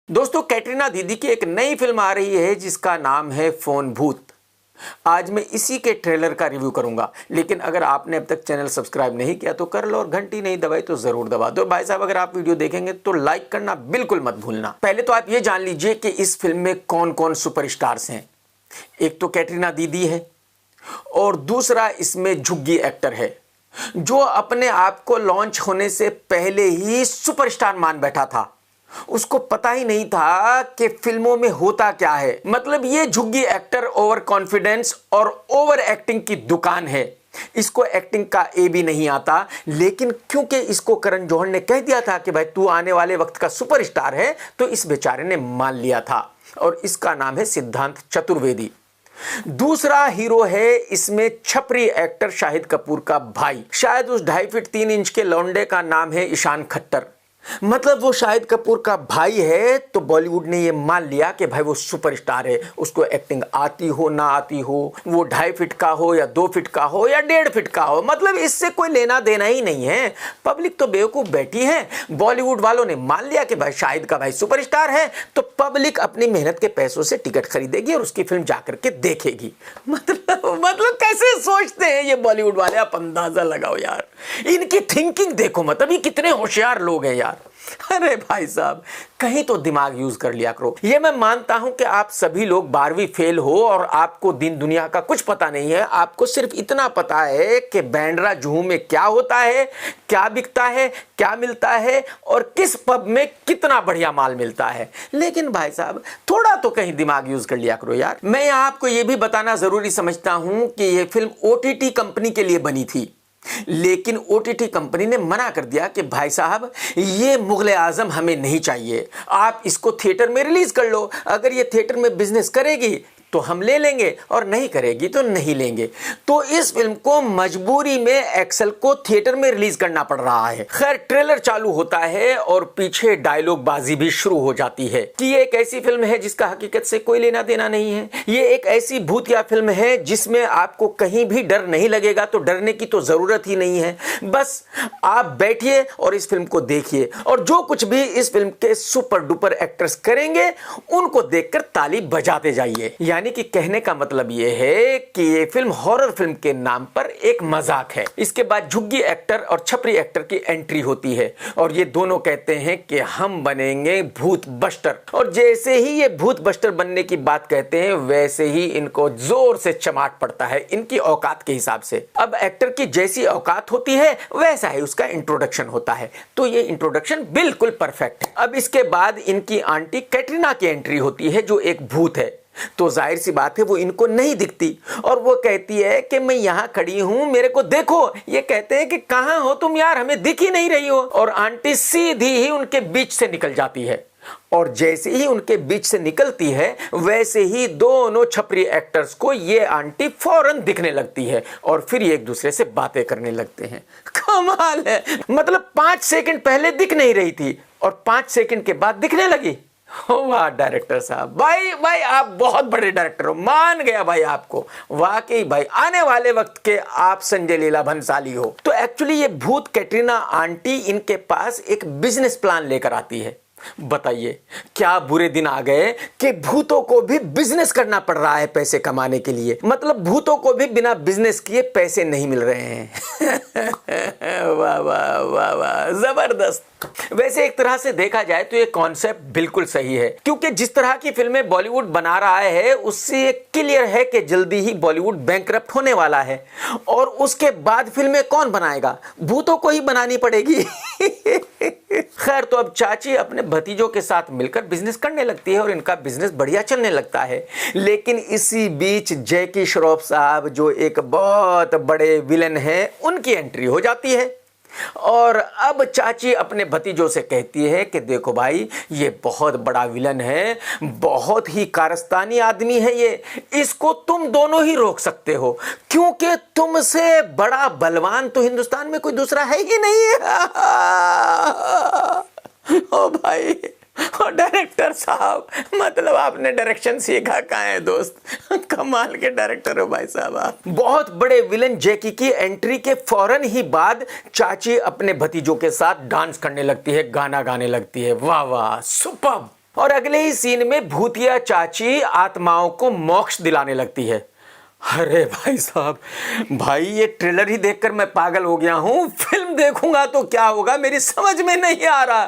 दोस्तों, कैटरीना दीदी की एक नई फिल्म आ रही है जिसका नाम है फोन भूत। आज मैं इसी के ट्रेलर का रिव्यू करूंगा, लेकिन अगर आपने अब तक चैनल सब्सक्राइब नहीं किया तो कर लो और घंटी नहीं दबाई तो जरूर दबा दो। भाई साहब, अगर आप वीडियो देखेंगे तो लाइक करना बिल्कुल मत भूलना। पहले तो आप ये जान लीजिए कि इस फिल्म में कौन कौन सुपरस्टार्स हैं। एक तो कैटरीना दीदी है और दूसरा इसमें झुग्गी एक्टर है जो अपने आप को लॉन्च होने से पहले ही सुपरस्टार मान बैठा था। उसको पता ही नहीं था कि फिल्मों में होता क्या है। मतलब ये झुग्गी एक्टर ओवर कॉन्फिडेंस और ओवर एक्टिंग की दुकान है। इसको एक्टिंग का ए भी नहीं आता, लेकिन क्योंकि इसको करण जौहर ने कह दिया था कि भाई तू आने वाले वक्त का सुपरस्टार है, तो इस बेचारे ने मान लिया था। और इसका नाम है सिद्धांत चतुर्वेदी। दूसरा हीरो है इसमें छपरी एक्टर शाहिद कपूर का भाई। शायद उस 2.5 फीट 3 इंच के लौंडे का नाम है ईशान खट्टर। मतलब वो शाहिद कपूर का भाई है, तो बॉलीवुड ने ये मान लिया कि भाई वो सुपरस्टार है। उसको एक्टिंग आती हो ना आती हो, वो 2.5 फीट का हो या 2 फीट का हो या 1.5 फीट का हो, मतलब इससे कोई लेना देना ही नहीं है। पब्लिक तो बेवकूफ बैठी है। बॉलीवुड वालों ने मान लिया कि भाई शाहिद का भाई सुपरस्टार है, तो पब्लिक अपनी मेहनत के पैसों से टिकट खरीदेगी और उसकी फिल्म जाकर के देखेगी। मतलब कैसे सोचते हैं ये बॉलीवुड वाले, आप अंदाजा लगाओ यार। इनकी थिंकिंग देखो, मतलब ये कितने होशियार लोग हैं यार। अरे भाई साहब, कहीं तो दिमाग यूज कर लिया करो। ये मैं मानता हूं कि आप सभी लोग 12वीं फेल हो और आपको दिन दुनिया का कुछ पता नहीं है। आपको सिर्फ इतना पता है कि बैंड्रा जुहू में क्या होता है, क्या बिकता है, क्या मिलता है और किस पब में कितना बढ़िया माल मिलता है। लेकिन भाई साहब, थोड़ा तो कहीं दिमाग यूज कर लिया करो यार। मैं आपको यह भी बताना जरूरी समझता हूं कि यह फिल्म OTT कंपनी के लिए बनी थी, लेकिन OTT कंपनी ने मना कर दिया कि भाई साहब ये मुगले आजम हमें नहीं चाहिए, आप इसको थिएटर में रिलीज कर लो। अगर ये थिएटर में बिजनेस करेगी तो हम ले लेंगे और नहीं करेगी तो नहीं लेंगे। तो इस फिल्म को मजबूरी में एक्सेल को थिएटर में रिलीज करना पड़ रहा है। खैर, ट्रेलर चालू होता है और पीछे डायलॉग बाजी भी शुरू हो जाती है कि ये एक ऐसी फिल्म है जिसका हकीकत से कोई लेना देना नहीं है। ये एक ऐसी भूतिया फिल्म है जिसमें आपको कहीं भी डर नहीं लगेगा, तो डरने की तो जरूरत ही नहीं है। बस आप बैठिए और इस फिल्म को देखिए, और जो कुछ भी इस फिल्म के सुपर डुपर एक्टर्स करेंगे उनको देखकर ताली बजाते जाइए। यानी कि कहने का मतलब यह है कि ये फिल्म हॉरर फिल्म के नाम पर एक मजाक है। इसके बाद झुग्गी एक्टर और छपरी एक्टर की एंट्री होती है और ये दोनों कहते हैं कि हम बनेंगे भूत बस्टर। और जैसे ही ये भूत बस्टर बनने की बात कहते हैं, वैसे ही इनको जोर से चमाट पड़ता है इनकी औकात के हिसाब से। अब एक्टर की जैसी औकात होती है वैसा ही उसका इंट्रोडक्शन होता है, तो ये इंट्रोडक्शन बिल्कुल परफेक्ट है। अब इसके बाद इनकी आंटी कैटरीना की एंट्री होती है जो एक भूत है। तो जाहिर सी बात है वो इनको नहीं दिखती और वो कहती है कि मैं यहां खड़ी हूं, मेरे को देखो। ये कहते हैं कि कहां हो तुम यार, हमें दिख ही नहीं रही हो। और आंटी सीधी ही उनके बीच से निकल जाती है और जैसे ही उनके बीच से निकलती है वैसे ही दोनों छपरी एक्टर्स को ये आंटी फौरन दिखने लगती है और फिर ये एक दूसरे से बातें करने लगते हैं। कमाल है, मतलब 5 सेकंड पहले दिख नहीं रही थी और 5 सेकंड के बाद दिखने लगी। वाह डायरेक्टर साहब, भाई आप बहुत बड़े डायरेक्टर हो, मान गया भाई आपको। वाकई भाई, आने वाले वक्त के आप संजय लीला भंसाली हो। तो एक्चुअली ये भूत कैटरीना आंटी इनके पास एक बिजनेस प्लान लेकर आती है। बताइए क्या बुरे दिन आ गए कि भूतों को भी बिजनेस करना पड़ रहा है पैसे कमाने के लिए। मतलब भूतों को भी बिना बिजनेस किए पैसे नहीं मिल रहे हैं। वाह वाह वाह वाह, जबरदस्त। वैसे एक तरह से देखा जाए तो ये कॉन्सेप्ट बिल्कुल सही है, क्योंकि जिस तरह की फिल्में बॉलीवुड बना रहा है उससे क्लियर है कि जल्दी ही बॉलीवुड बैंकरप्ट होने वाला है और उसके बाद फिल्में कौन बनाएगा, भूतों को ही बनानी पड़ेगी। खैर, तो अब चाची अपने भतीजों के साथ मिलकर बिजनेस करने लगती है और इनका बिजनेस बढ़िया चलने लगता है। लेकिन इसी बीच जैकी श्रॉफ साहब, जो एक बहुत बड़े विलन हैं, उनकी एंट्री हो जाती है और अब चाची अपने भतीजों से कहती है कि देखो भाई, ये बहुत बड़ा विलन है, बहुत ही कारस्तानी आदमी है ये, इसको तुम दोनों ही रोक सकते हो, क्योंकि तुमसे बड़ा बलवान तो हिंदुस्तान में कोई दूसरा है ही नहीं। ओ भाई, और डायरेक्टर साहब, मतलब आपने डायरेक्शन सीखा कहाँ है दोस्त? कमाल के डायरेक्टर हो भाई साहब आप। बहुत बड़े विलन जैकी की एंट्री के फौरन ही बाद चाची अपने भतीजों के साथ डांस करने लगती है, गाना गाने लगती है। वाह वाह, सुपर्ब। और अगले ही सीन में भूतिया चाची आत्माओं को मोक्ष दिलाने लगती है। अरे भाई साहब, भाई ये ट्रेलर ही देखकर मैं पागल हो गया हूं। फिल्म देखूंगा तो क्या होगा मेरी समझ में नहीं आ रहा।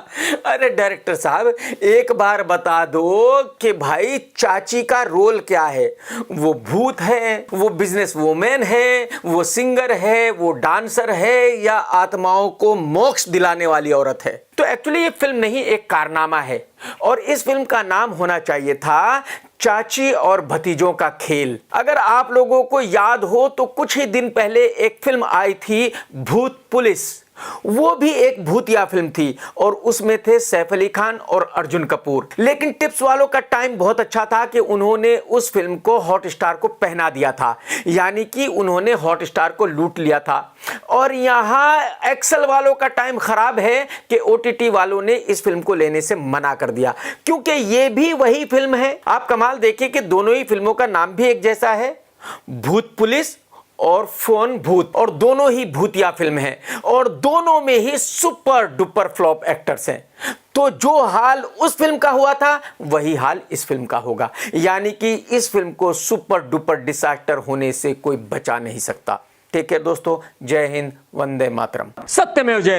अरे डायरेक्टर साहब, एक बार बता दो कि भाई चाची का रोल क्या है। वो भूत है, वो बिजनेस वूमेन है, वो सिंगर है, वो डांसर है, या आत्माओं को मोक्ष दिलाने वाली औरत है। तो एक्चुअली ये फिल्म नहीं, एक कारनामा है। और इस फिल्म का नाम होना चाहिए था चाची और भतीजों का खेल। अगर आप लोगों को याद हो तो कुछ ही दिन पहले एक फिल्म आई थी भूत पुलिस, वो भी एक भूतिया फिल्म थी और उसमें थे सैफ अली खान और अर्जुन कपूर। लेकिन टिप्स वालों का टाइम बहुत अच्छा था कि उन्होंने उस फिल्म को हॉटस्टार को पहना दिया था, यानी कि उन्होंने हॉटस्टार को लूट लिया था। और यहां एक्सेल वालों का टाइम खराब है कि ओटीटी वालों ने इस फिल्म को लेने से मना कर दिया, क्योंकि ये भी वही फिल्म है। आप कमाल देखिए कि दोनों ही फिल्मों का नाम भी एक जैसा है, भूत पुलिस और फोन भूत, और दोनों ही भूतिया फिल्म हैं और दोनों में ही सुपर डुपर फ्लॉप एक्टर्स हैं। तो जो हाल उस फिल्म का हुआ था वही हाल इस फिल्म का होगा, यानी कि इस फिल्म को सुपर डुपर डिसास्टर होने से कोई बचा नहीं सकता। ठीक है दोस्तों, जय हिंद, वंदे मातरम। सत्यमेव जयते।